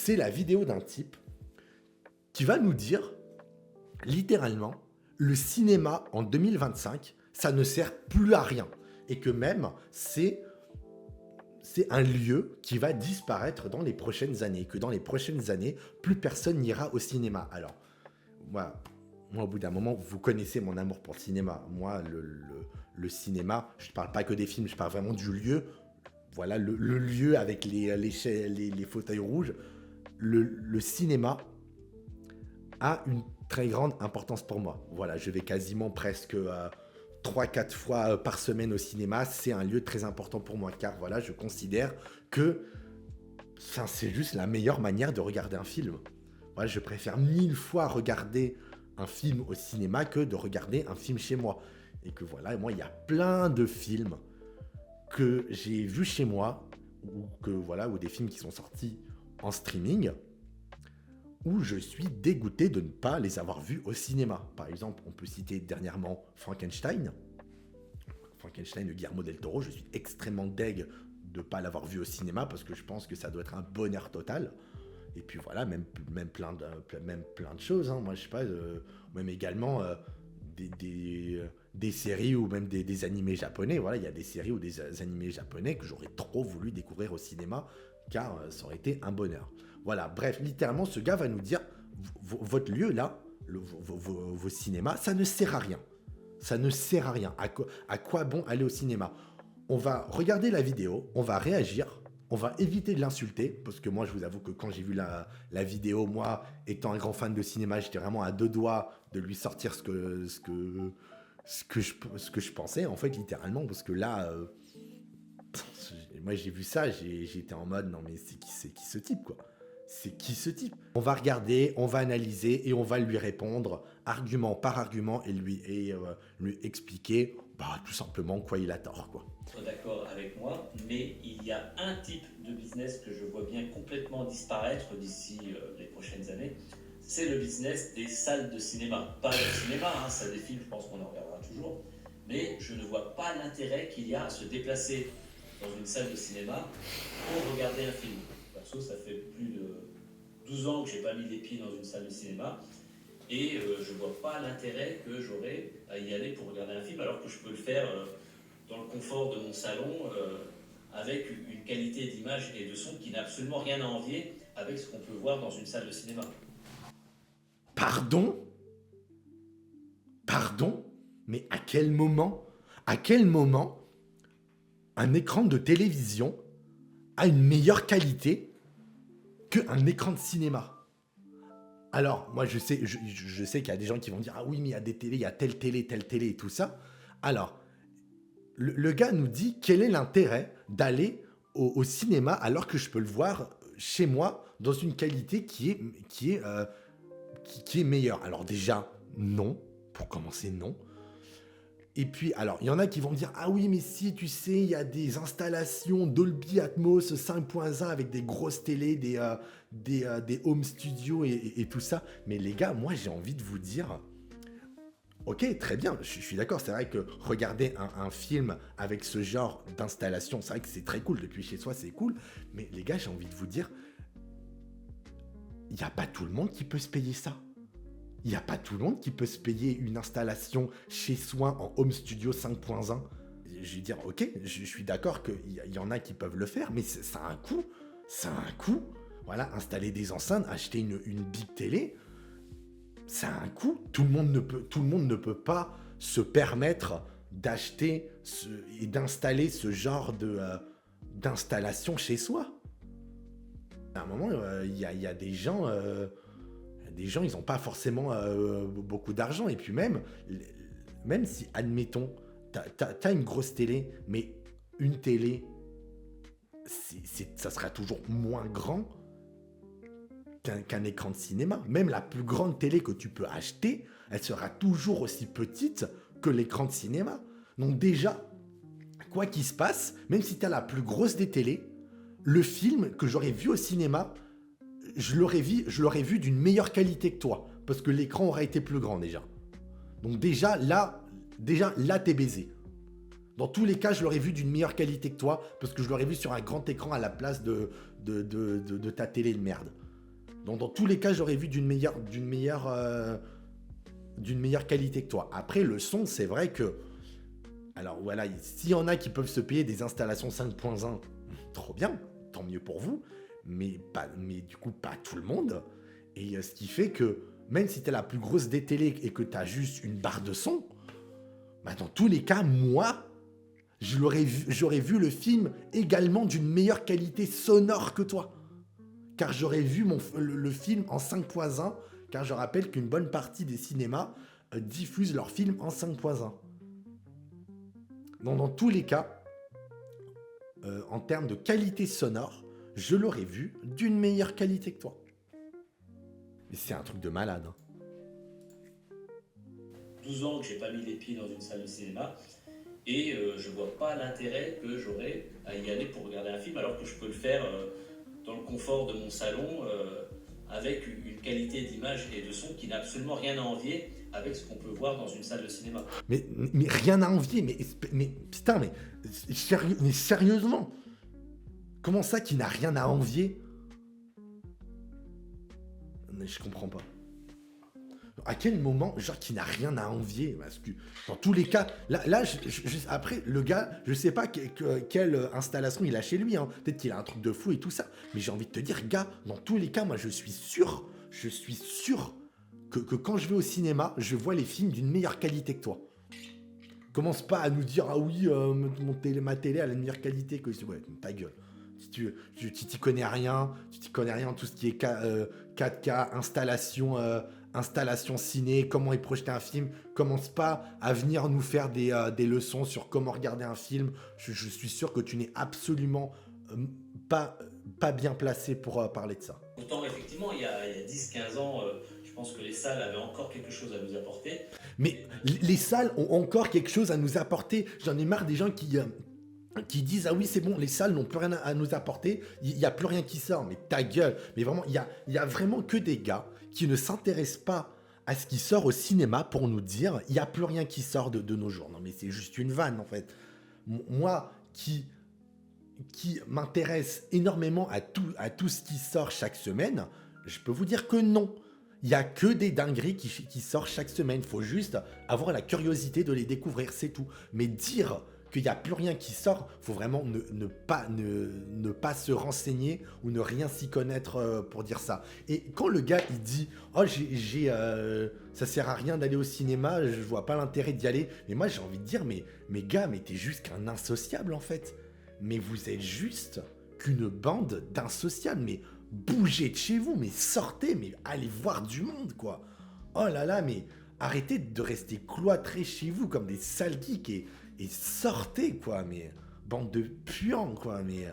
c'est la vidéo d'un type qui va nous dire, littéralement, le cinéma en 2025, ça ne sert plus à rien. Et que même, c'est un lieu qui va disparaître dans les prochaines années. Que dans les prochaines années, plus personne n'ira au cinéma. Alors, moi, au bout d'un moment, vous connaissez mon amour pour le cinéma. Moi, le cinéma, je ne parle pas que des films, je parle vraiment du lieu. Voilà, le lieu avec les fauteuils rouges. Le cinéma a une très grande importance pour moi. Voilà, je vais quasiment presque 3-4 fois par semaine au cinéma. C'est un lieu très important pour moi, car voilà, je considère que c'est juste la meilleure manière de regarder un film. Voilà, je préfère 1000 fois regarder un film au cinéma que de regarder un film chez moi. Et que voilà, moi, il y a plein de films que j'ai vus chez moi, ou des films qui sont sortis en streaming, où je suis dégoûté de ne pas les avoir vus au cinéma. Par exemple, on peut citer dernièrement Frankenstein de Guillermo del Toro. Je suis extrêmement deg de ne pas l'avoir vu au cinéma parce que je pense que ça doit être un bonheur total. Et puis voilà, même plein de choses. Hein. Moi, je sais pas, même également des séries ou même des animés japonais. Voilà, il y a des séries ou des animés japonais que j'aurais trop voulu découvrir au cinéma car ça aurait été un bonheur. Voilà, bref, littéralement, ce gars va nous dire votre lieu là, vos cinémas, ça ne sert à rien. Ça ne sert à rien. À quoi bon aller au cinéma? On va regarder la vidéo, on va réagir, on va éviter de l'insulter, parce que moi, je vous avoue que quand j'ai vu la vidéo, moi, étant un grand fan de cinéma, j'étais vraiment à deux doigts de lui sortir ce que je pensais, en fait, littéralement, parce que là, moi, j'ai vu ça, j'étais en mode, non mais c'est qui ce type, quoi? C'est qui ce type? On va regarder, on va analyser et on va lui répondre argument par argument et lui expliquer tout simplement quoi il a tort, quoi. D'accord avec moi, mais il y a un type de business que je vois bien complètement disparaître d'ici les prochaines années, c'est le business des salles de cinéma. Pas le cinéma, hein, ça des films, je pense qu'on en regardera toujours, mais je ne vois pas l'intérêt qu'il y a à se déplacer dans une salle de cinéma pour regarder un film. Perso, ça fait plus de 12 ans que j'ai pas mis les pieds dans une salle de cinéma et je vois pas l'intérêt que j'aurais à y aller pour regarder un film alors que je peux le faire dans le confort de mon salon avec une qualité d'image et de son qui n'a absolument rien à envier avec ce qu'on peut voir dans une salle de cinéma. Pardon? Mais à quel moment un écran de télévision a une meilleure qualité qu'un écran de cinéma? Alors, moi, je sais qu'il y a des gens qui vont dire « Ah oui, mais il y a des télés, il y a telle télé et tout ça. » Alors, le gars nous dit quel est l'intérêt d'aller au cinéma alors que je peux le voir chez moi dans une qualité qui est meilleure. Alors déjà, non. Pour commencer, non. Et puis, alors, il y en a qui vont me dire « Ah oui, mais si, tu sais, il y a des installations Dolby Atmos 5.1 avec des grosses télés, des home studios et tout ça. » Mais les gars, moi, j'ai envie de vous dire... Ok, très bien, je suis d'accord, c'est vrai que regarder un film avec ce genre d'installation, c'est vrai que c'est très cool, depuis chez soi, c'est cool. Mais les gars, j'ai envie de vous dire, il n'y a pas tout le monde qui peut se payer ça. Il n'y a pas tout le monde qui peut se payer une installation chez soi en home studio 5.1. Je vais dire, ok, je suis d'accord qu'il y en a qui peuvent le faire, mais ça a un coût. Ça a un coût. Voilà, installer des enceintes, acheter une big télé, ça a un coût. Tout le monde ne peut pas se permettre d'acheter et d'installer ce genre d'installation chez soi. À un moment, il y a des gens... ils n'ont pas forcément beaucoup d'argent. Et puis même si, admettons, t'as une grosse télé, mais une télé, ça sera toujours moins grand qu'un écran de cinéma. Même la plus grande télé que tu peux acheter, elle sera toujours aussi petite que l'écran de cinéma. Donc déjà, quoi qu'il se passe, même si t'as la plus grosse des télés, le film que j'aurais vu au cinéma, je l'aurais vu d'une meilleure qualité que toi, parce que l'écran aurait été plus grand déjà. Donc déjà là, t'es baisé. Dans tous les cas, je l'aurais vu d'une meilleure qualité que toi, parce que je l'aurais vu sur un grand écran à la place de ta télé de merde. Donc, dans tous les cas, j'aurais vu d'une meilleure qualité que toi. Après, le son, c'est vrai que... Alors voilà, s'il y en a qui peuvent se payer des installations 5.1, trop bien, tant mieux pour vous, mais du coup, pas tout le monde. Et ce qui fait que, même si tu as la plus grosse des télés et que tu as juste une barre de son, bah dans tous les cas, moi, j'aurais vu le film également d'une meilleure qualité sonore que toi. Car j'aurais vu le film en 5.1, car je rappelle qu'une bonne partie des cinémas diffusent leurs films en 5.1. Donc dans tous les cas, en termes de qualité sonore, je l'aurais vu d'une meilleure qualité que toi. Mais c'est un truc de malade. Hein. 12 ans que j'ai pas mis les pieds dans une salle de cinéma et je vois pas l'intérêt que j'aurais à y aller pour regarder un film alors que je peux le faire dans le confort de mon salon avec une qualité d'image et de son qui n'a absolument rien à envier avec ce qu'on peut voir dans une salle de cinéma. Mais rien à envier, mais putain, mais sérieusement, comment ça qui n'a rien à envier? Mais je comprends pas. À quel moment, genre, qui n'a rien à envier? Parce que dans tous les cas, là après, le gars, je sais pas quelle installation il a chez lui, hein. Peut-être qu'il a un truc de fou et tout ça, mais j'ai envie de te dire, gars, dans tous les cas, moi, je suis sûr que quand je vais au cinéma, je vois les films d'une meilleure qualité que toi. Commence pas à nous dire, ah oui, ma télé a la meilleure qualité que... Ouais, ta gueule. Si tu t'y connais rien, tout ce qui est 4K, installation ciné, comment est projeté un film. Commence pas à venir nous faire des leçons sur comment regarder un film. Je suis sûr que tu n'es absolument pas bien placé pour parler de ça. Pourtant, effectivement, il y a 10-15 ans, je pense que les salles avaient encore quelque chose à nous apporter. Mais les salles ont encore quelque chose à nous apporter. J'en ai marre des gens qui disent « Ah oui, c'est bon, les salles n'ont plus rien à nous apporter, il n'y a plus rien qui sort. » Mais ta gueule. Mais vraiment, il y a vraiment que des gars qui ne s'intéressent pas à ce qui sort au cinéma pour nous dire « Il n'y a plus rien qui sort de nos jours. » Non, mais c'est juste une vanne, en fait. Moi, qui m'intéresse énormément à tout ce qui sort chaque semaine, je peux vous dire que non. Il n'y a que des dingueries qui sortent chaque semaine. Il faut juste avoir la curiosité de les découvrir, c'est tout. Mais dire qu'il n'y a plus rien qui sort, il faut vraiment ne pas se renseigner ou ne rien s'y connaître pour dire ça. Et quand le gars, il dit « Oh, ça sert à rien d'aller au cinéma, je vois pas l'intérêt d'y aller. » Mais moi, j'ai envie de dire « Mais gars, mais t'es juste qu'un insociable, en fait. Mais vous êtes juste qu'une bande d'insociables. Mais bougez de chez vous, mais sortez, mais allez voir du monde, quoi. Oh là là, mais arrêtez de rester cloîtrés chez vous comme des sales geeks et sortez, quoi. Mais bande de puants, quoi. Mais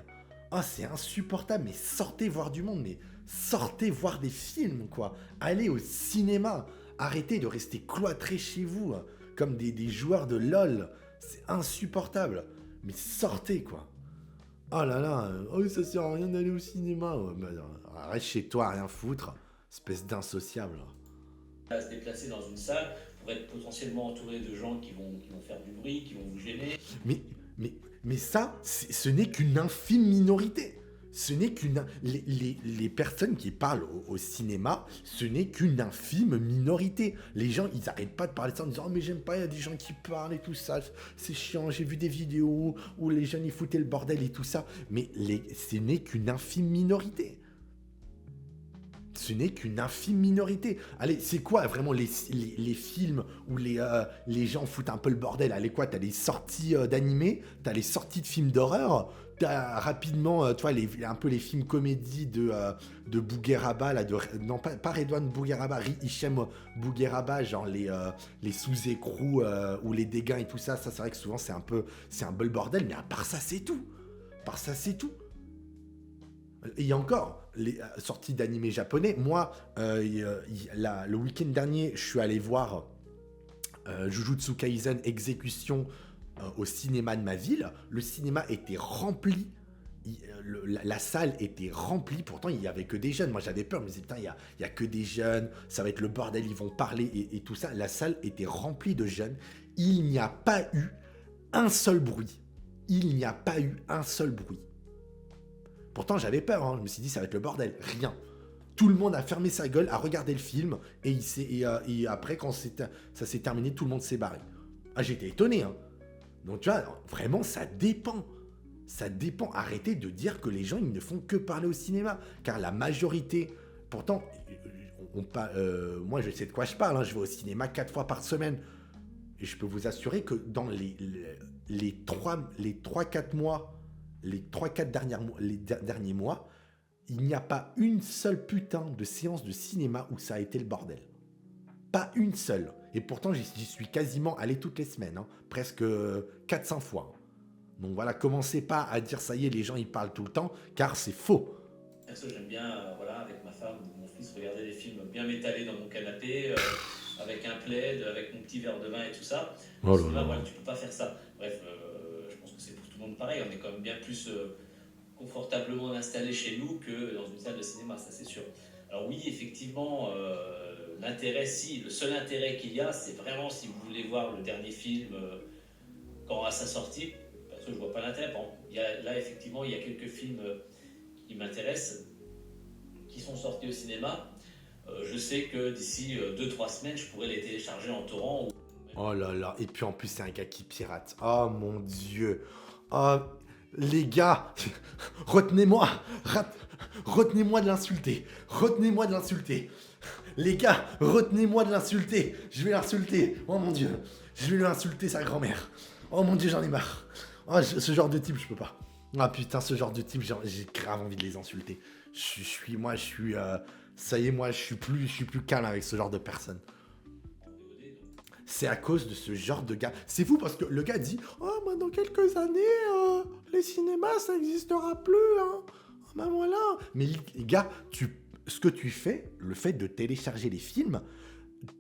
c'est insupportable. Mais sortez voir du monde, mais sortez voir des films, quoi. Allez au cinéma. Arrêtez de rester cloîtrés chez vous comme des joueurs de LOL. C'est insupportable. Mais sortez, quoi. Oh là là, ça sert à rien d'aller au cinéma. Ouais, reste chez toi à rien foutre, espèce d'insociable. À se déplacer dans une salle pour être potentiellement entouré de gens qui vont faire du bruit, qui vont vous gêner. Mais ça, ce n'est qu'une infime minorité. Ce n'est les personnes qui parlent au cinéma, ce n'est qu'une infime minorité. Les gens, ils n'arrêtent pas de parler de ça en disant « Oh mais j'aime pas, il y a des gens qui parlent et tout ça, c'est chiant, j'ai vu des vidéos où les jeunes ils foutaient le bordel et tout ça. » Mais ce n'est qu'une infime minorité. Ce n'est qu'une infime minorité. Allez, c'est quoi vraiment les films où les gens foutent un peu le bordel? Allez quoi, t'as les sorties d'animés, t'as les sorties de films d'horreur, t'as rapidement, tu vois, un peu les films comédies de Bougueraba, là, non pas Redouane Bougueraba, Hichem Bougueraba, genre les sous-écrous ou les dégâts et tout ça, c'est vrai que souvent c'est un peu le bordel, mais à part ça c'est tout. Et encore, les sorties d'animés japonais, moi, le week-end dernier, je suis allé voir Jujutsu Kaisen Exécution au cinéma de ma ville. Le cinéma était rempli, la salle était remplie, pourtant il n'y avait que des jeunes. Moi j'avais peur, je me disais putain, il y a que des jeunes, ça va être le bordel, ils vont parler et tout ça. La salle était remplie de jeunes, il n'y a pas eu un seul bruit. Pourtant, j'avais peur, hein. Je me suis dit, ça va être le bordel. Rien. Tout le monde a fermé sa gueule, a regardé le film, et après, quand ça s'est terminé, tout le monde s'est barré. Ah, j'étais étonné, hein. Donc, tu vois, vraiment, ça dépend. Ça dépend. Arrêtez de dire que les gens, ils ne font que parler au cinéma. Car la majorité... Pourtant, moi, je sais de quoi je parle. Hein. Je vais au cinéma 4 fois par semaine. Et je peux vous assurer que dans les 3-4 mois, les derniers mois, il n'y a pas une seule putain de séance de cinéma où ça a été le bordel. Pas une seule. Et pourtant, j'y suis quasiment allé toutes les semaines. Hein. Presque 400 fois. Donc voilà, commencez pas à dire ça y est, les gens ils parlent tout le temps, car c'est faux. Perso, j'aime bien, avec ma femme ou mon fils, regarder des films bien m'étaler dans mon canapé, avec un plaid, avec mon petit verre de vin et tout ça. Oh là Cinéma, là. voilà, tu peux pas faire ça. Bref, je pense que c'est pour tout le monde pareil. On est quand même bien plus confortablement installé chez nous que dans une salle de cinéma, ça c'est sûr. Alors oui, effectivement, l'intérêt, le seul intérêt qu'il y a, c'est vraiment si vous voulez voir le dernier film quand à sa sortie. Parce que je vois pas l'intérêt. Bon, là, effectivement, il y a quelques films qui m'intéressent, qui sont sortis au cinéma. Je sais que d'ici 2-3 semaines, je pourrais les télécharger en torrent. Oh là là, et puis en plus c'est un gars qui pirate. Oh mon dieu. Oh, les gars, retenez-moi. Retenez-moi de l'insulter. Retenez-moi de l'insulter. Les gars, retenez-moi de l'insulter. Je vais l'insulter. Oh mon dieu. Je vais lui insulter sa grand-mère. Oh mon dieu, j'en ai marre. Oh, ce genre de type, je peux pas. Ah putain, ce genre de type, j'ai grave envie de les insulter. Ça y est, moi, je suis plus calme avec ce genre de personnes. C'est à cause de ce genre de gars. C'est fou parce que le gars dit « Oh, moi, dans quelques années, les cinémas, ça n'existera plus. Hein. Oh, ben voilà. » Mais les gars, ce que tu fais, le fait de télécharger les films,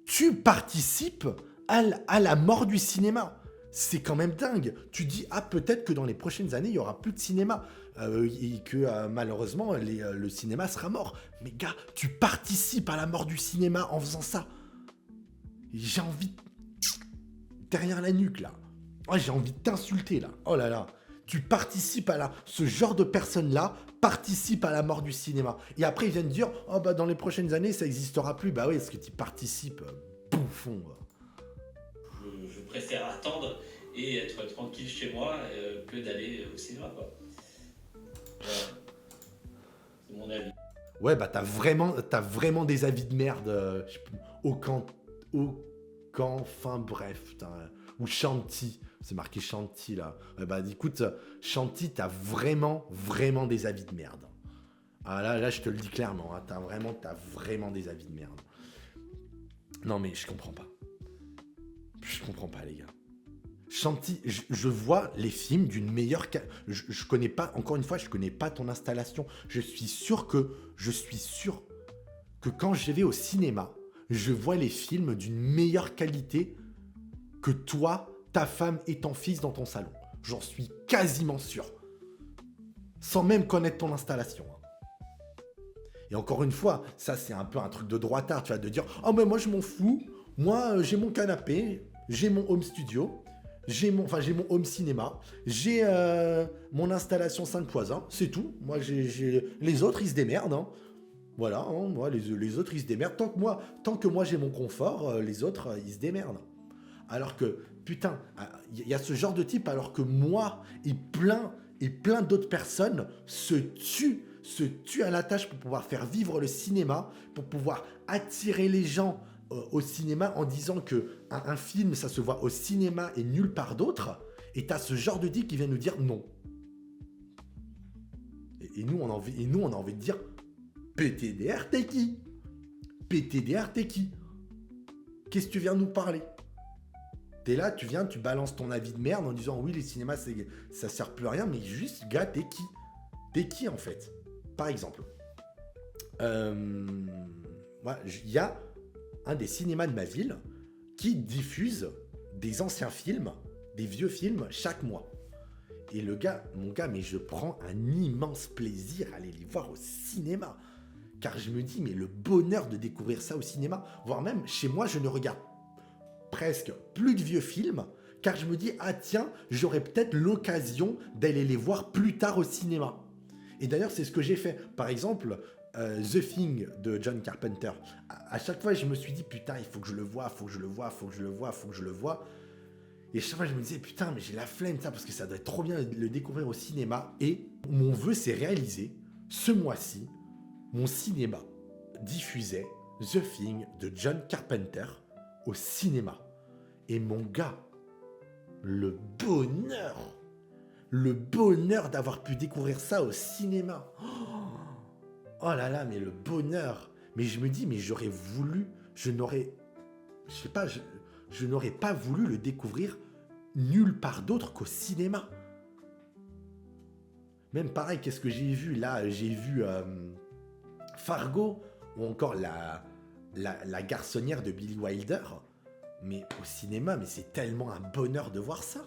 tu participes à la mort du cinéma. C'est quand même dingue. Tu dis « Ah, peut-être que dans les prochaines années, il n'y aura plus de cinéma. Et que malheureusement, le cinéma sera mort. » Mais gars, tu participes à la mort du cinéma en faisant ça. J'ai envie... Derrière la nuque, là. Oh, j'ai envie de t'insulter, là. Oh là là. Tu participes ce genre de personnes-là participe à la mort du cinéma. Et après, ils viennent dire, oh bah dans les prochaines années, ça n'existera plus. Bah oui, est-ce que tu participes, bouffon. Je préfère attendre et être tranquille chez moi que d'aller au cinéma, quoi. Voilà. C'est mon avis. Ouais, bah t'as vraiment des avis de merde. Enfin bref, putain. Ou Shanti, c'est marqué Shanti là. Ouais, bah écoute, Shanti, t'as vraiment des avis de merde. Ah là je te le dis clairement, hein, t'as vraiment des avis de merde. Non mais je comprends pas. Je comprends pas les gars. Shanti, je vois les films d'une meilleure... Je connais pas, encore une fois, je connais pas ton installation. Je suis sûr que quand je vais au cinéma, je vois les films d'une meilleure qualité que toi, ta femme et ton fils dans ton salon. J'en suis quasiment sûr. Sans même connaître ton installation. Et encore une fois, ça c'est un peu un truc de droitard, tu vois, de dire « Oh mais moi je m'en fous, moi j'ai mon canapé, j'ai mon home studio, j'ai mon home cinéma, j'ai mon installation 5 x 1, c'est tout. Moi les autres ils se démerdent, hein. Voilà, hein, moi, les autres, ils se démerdent. Tant que moi, j'ai mon confort, les autres, ils se démerdent. Alors que, putain, il y a ce genre de type, alors que moi et plein d'autres personnes se tuent à la tâche pour pouvoir faire vivre le cinéma, pour pouvoir attirer les gens au cinéma en disant que un film, ça se voit au cinéma et nulle part d'autre. Et t'as ce genre de type qui vient nous dire non. Et nous, on a envie de dire... PTDR, t'es qui? PTDR, t'es qui? Qu'est-ce que tu viens nous parler? T'es là, tu balances ton avis de merde en disant oui, les cinémas, ça sert plus à rien, mais juste, gars, t'es qui? T'es qui en fait? Par exemple, il y a un des cinémas de ma ville qui diffuse des anciens films, des vieux films chaque mois. Et mon gars, mais je prends un immense plaisir à aller les voir au cinéma. Car je me dis, mais le bonheur de découvrir ça au cinéma, voire même chez moi, je ne regarde presque plus de vieux films, car je me dis, ah tiens, j'aurai peut-être l'occasion d'aller les voir plus tard au cinéma. Et d'ailleurs, c'est ce que j'ai fait. Par exemple, The Thing de John Carpenter, à chaque fois, je me suis dit, putain, il faut que je le voie, faut que je le voie, faut que je le voie, faut que je le voie. Et chaque fois, je me disais, putain, mais j'ai la flemme, ça, parce que ça doit être trop bien de le découvrir au cinéma. Et mon vœu s'est réalisé. Ce mois-ci, mon cinéma diffusait The Thing de John Carpenter au cinéma. Et mon gars, le bonheur d'avoir pu découvrir ça au cinéma. Oh là là, mais le bonheur. Mais je me dis, mais j'aurais voulu, je n'aurais pas voulu le découvrir nulle part d'autre qu'au cinéma. Même pareil, qu'est-ce que j'ai vu là? J'ai vu Fargo, ou encore la garçonnière de Billy Wilder. Mais au cinéma, mais c'est tellement un bonheur de voir ça.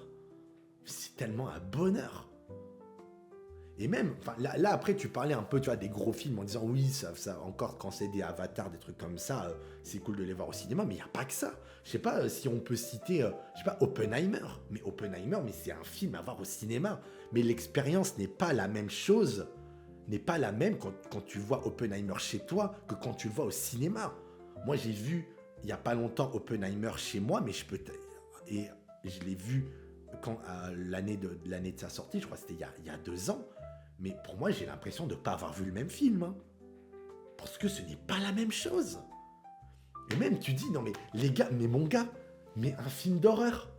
C'est tellement un bonheur. Et même, là après, tu parlais un peu, tu vois, des gros films en disant oui, ça encore quand c'est des avatars, des trucs comme ça, c'est cool de les voir au cinéma, mais il n'y a pas que ça. Je sais pas si on peut citer, je sais pas, Oppenheimer. Mais Oppenheimer, mais c'est un film à voir au cinéma. Mais l'expérience n'est pas la même chose, n'est pas la même quand tu vois Oppenheimer chez toi que quand tu le vois au cinéma. Moi, j'ai vu, il n'y a pas longtemps, Oppenheimer chez moi, mais et je l'ai vu quand, l'année de sa sortie, je crois que c'était il y a 2 ans. Mais pour moi, j'ai l'impression de ne pas avoir vu le même film. Hein. Parce que ce n'est pas la même chose. Et même, tu dis, non mais les gars, mais mon gars, mais un film d'horreur.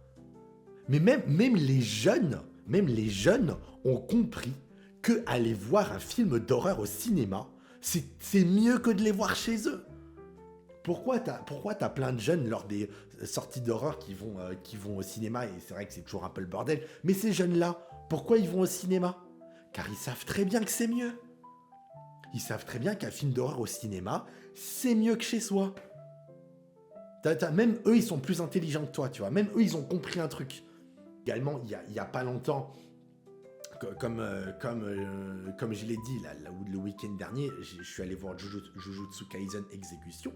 Mais même les jeunes ont compris que aller voir un film d'horreur au cinéma, c'est mieux que de les voir chez eux. Pourquoi t'as plein de jeunes lors des sorties d'horreur qui vont au cinéma, et c'est vrai que c'est toujours un peu le bordel, mais ces jeunes-là, pourquoi ils vont au cinéma? Car ils savent très bien que c'est mieux. Ils savent très bien qu'un film d'horreur au cinéma, c'est mieux que chez soi. Même eux, ils sont plus intelligents que toi, tu vois. Même eux, ils ont compris un truc. Également, il y a pas longtemps, comme je l'ai dit, le week-end dernier, je suis allé voir Jujutsu Kaisen Execution.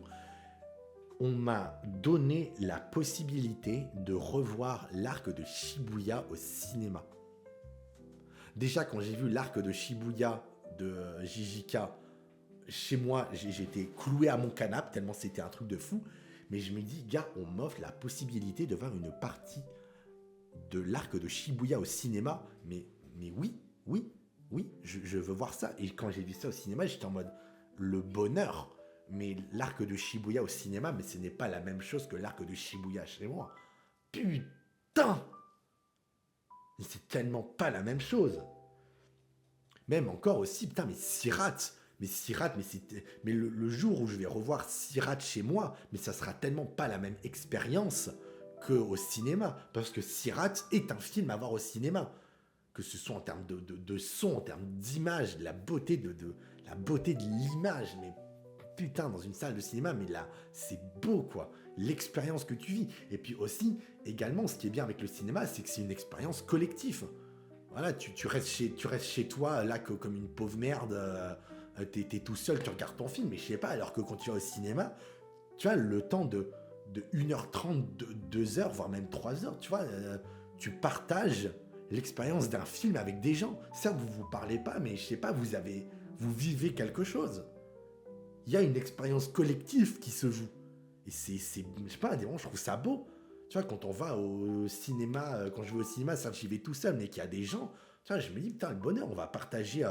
On m'a donné la possibilité de revoir l'arc de Shibuya au cinéma. Déjà, quand j'ai vu l'arc de Shibuya de JJK, chez moi, j'étais cloué à mon canapé, tellement c'était un truc de fou. Mais je me dis, gars, on m'offre la possibilité de voir une partie de l'arc de Shibuya au cinéma. Mais oui, je veux voir ça. Et quand j'ai vu ça au cinéma, j'étais en mode, le bonheur. Mais l'arc de Shibuya au cinéma, mais ce n'est pas la même chose que l'arc de Shibuya chez moi. Putain! C'est tellement pas la même chose. Même encore aussi, putain, mais Sirat, mais le jour où je vais revoir Sirat chez moi, mais ça sera tellement pas la même expérience qu'au cinéma. Parce que Sirat est un film à voir au cinéma. Que ce soit en termes de son, en termes d'image, de la beauté de l'image, mais putain, dans une salle de cinéma, mais là, c'est beau, quoi. L'expérience que tu vis. Et puis aussi, également, ce qui est bien avec le cinéma, c'est que c'est une expérience collective. Voilà, tu restes chez toi, là, comme une pauvre merde, t'es tout seul, tu regardes ton film, mais je sais pas, alors que quand tu vas au cinéma, tu as le temps de 1h30, 2h, voire même 3h, tu vois, tu partages l'expérience d'un film avec des gens. Certes, vous vous parlez pas, mais je sais pas, vous vivez quelque chose. Il y a une expérience collective qui se joue. Et c'est je sais pas, je trouve ça beau. Tu vois, quand on va au cinéma, quand je vais au cinéma, ça, j'y vais tout seul, mais qu'il y a des gens, tu vois, je me dis, putain, le bonheur, on va partager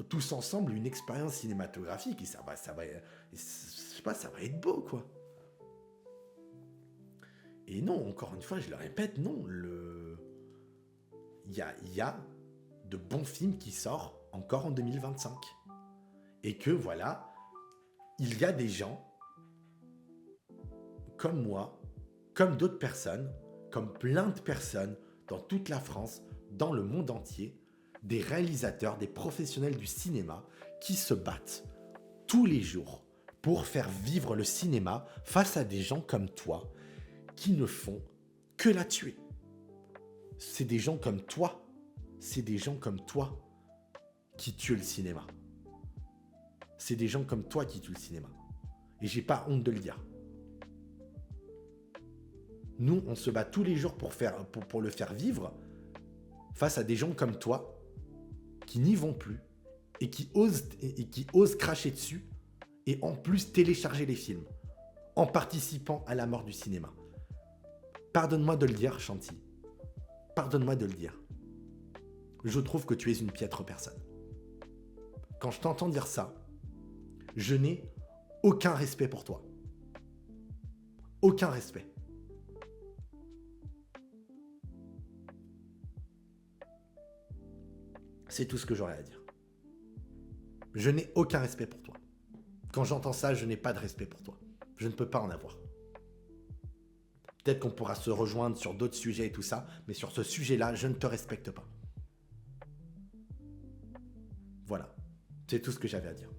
tous ensemble une expérience cinématographique, et ça va, je sais pas, ça va être beau, quoi. Et non, encore une fois, je le répète, non, il y a de bons films qui sortent encore en 2025. Et que, voilà, il y a des gens comme moi, comme d'autres personnes, comme plein de personnes dans toute la France, dans le monde entier, des réalisateurs, des professionnels du cinéma qui se battent tous les jours pour faire vivre le cinéma face à des gens comme toi qui ne font que la tuer. C'est des gens comme toi, qui tuent le cinéma. C'est des gens comme toi qui tuent le cinéma. Et j'ai pas honte de le dire. Nous, on se bat tous les jours pour le faire vivre face à des gens comme toi qui n'y vont plus et qui ose cracher dessus et en plus télécharger les films en participant à la mort du cinéma. Pardonne-moi de le dire, Chanty. Pardonne-moi de le dire. Je trouve que tu es une piètre personne. Quand je t'entends dire ça, je n'ai aucun respect pour toi. Aucun respect. C'est tout ce que j'aurais à dire. Je n'ai aucun respect pour toi. Quand j'entends ça, je n'ai pas de respect pour toi. Je ne peux pas en avoir. Peut-être qu'on pourra se rejoindre sur d'autres sujets et tout ça, mais sur ce sujet-là, je ne te respecte pas. Voilà. C'est tout ce que j'avais à dire.